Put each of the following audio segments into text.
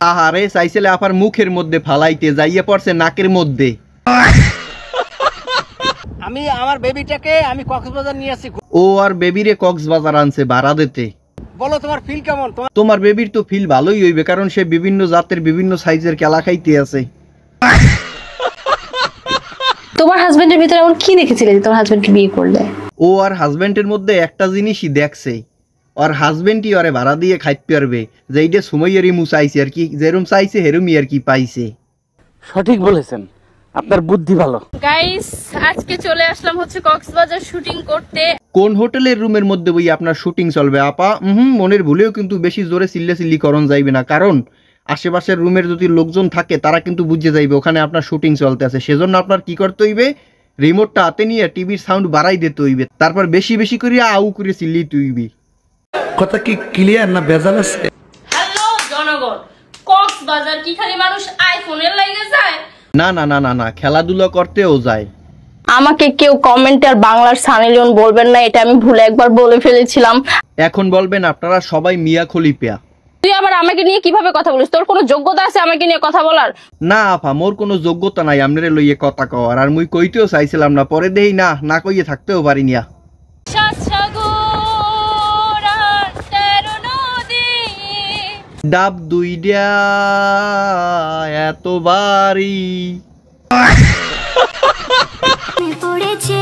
আহারে চাইছিলে আপার মুখের মধ্যে ফালাইতে যাইয়া পড়ছে নাকের মধ্যে। আমি আমার বেবিটাকে আমি কক্সবাজার নিয়ে আসি। ও আর বেবিরে কক্সবাজার আনছে ভাড়া দিতে। বলো তোমার ফিল কেমন? তোমার বেবির তো ফিল ভালোই হইবে, কারণ সে বিভিন্ন জাতের বিভিন্ন সাইজের খেলা খাইতে আছে। তোমার হাজবেন্ডের ভিতরে এমন কি দেখেছিলে যে তোমার হাজবেন্ডকে বিয়ে করলে? ও আর হাজবেন্ডের মধ্যে একটা জিনিসই দেখছে, আর হাজবেন্ডই ওরে ভাড়া দিয়ে খাইতে পারবে, যে এইটা সময়ই মু চাইছে আর কি, যেরম চাইছে হেরমই আর কি পাইছে। সঠিক বলেছেন, আপনার বুদ্ধি ভালো। গাইস আজকে চলে আসলাম হচ্ছে কক্সবাজার শুটিং করতে। কোন হোটেলের রুমের মধ্যে বই আপনার শুটিং চলবে আপা? মনের ভুলেও কিন্তু বেশি জোরে চিল্লাচিল্লি করন যাইবে না, কারণ আশেপাশের রুমের যদি লোকজন থাকে তারা কিন্তু বুঝে যাইবে ওখানে আপনার শুটিং চলতে আছে। সেজন্য আপনার কি করতে হইবে, রিমোটটা হাতে নিয়ে টিভির সাউন্ড বাড়াই দিতে হইবে, তারপর বেশি বেশি করে আউ করে চিল্লিতে হইবে। কথা কি ক্লিয়ার না ভেজাল আছে? হ্যালো জনগণ, কক্সবাজার কি খালি মানুষ আইফোনের লাগে যায়? না না না না না, খেলাধুলা করতেও যায়। আমাকে কেউ কমেন্টে আর বাংলার সানি লিওন বলবেন না, এটা আমি ভুলে একবার বলে ফেলেছিলাম। এখন বলবেন আপনারা সবাই মিয়া খলিফা। তুই আবার আমাকে নিয়ে কিভাবে কথা বলিস? তোর কোনো যোগ্যতা আছে আমাকে নিয়ে কথা বলার? না আপা, মোর কোনো যোগ্যতা নাই আপনারে লইয়ে কথা কওয়ার, আর মুই কইতেও চাইছিলাম না, পরে দেই না না কইয়ে থাকতেও পারি না। ডাব দুইডা এত বাড়ি পড়েছে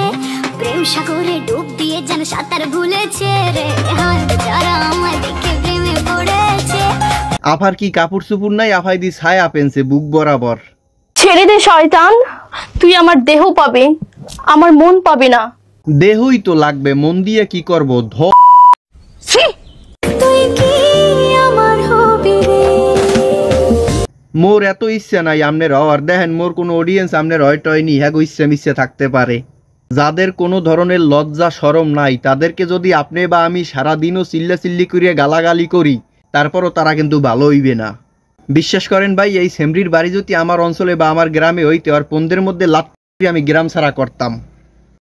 প্রেম সাগরে ডুব দিয়ে যেন সাঁতার ভুলেছে রে, হায় বেচারা আমার দেখে প্রেমে পড়েছে। আফার কি কাপড় চুপুর নাই? আফাই দি ছায়া পেনছে বুক বরাবর। ছেড়ে দে শয়তান, তুই আমার দেহ পাবে, আমার মন পাবে না। দেহই তো লাগবে, মন দিয়ে কি করব? তুই কি আমার হবি রে? মোর এত ইচ্ছা নাই আমনের হওয়ার। দেখেন মোর কোনো অডিয়েন্স আমনের হয়নি, হ্যাঁ ইচ্ছা মিচ্ছে থাকতে পারে। যাদের কোনো ধরনের লজ্জা শরম নাই তাদেরকে যদি আপনি বা আমি সারাদিনও চিল্লাচিল্লি করিয়া গালাগালি করি, তারপরও তারা কিন্তু ভালো হইবে না। বিশ্বাস করেন ভাই, এই সেমরির বাড়ি যদি আমার অঞ্চলে বা আমার গ্রামে হইতে আর 15 মধ্যে লাত আমি গ্রাম ছাড়া করতাম।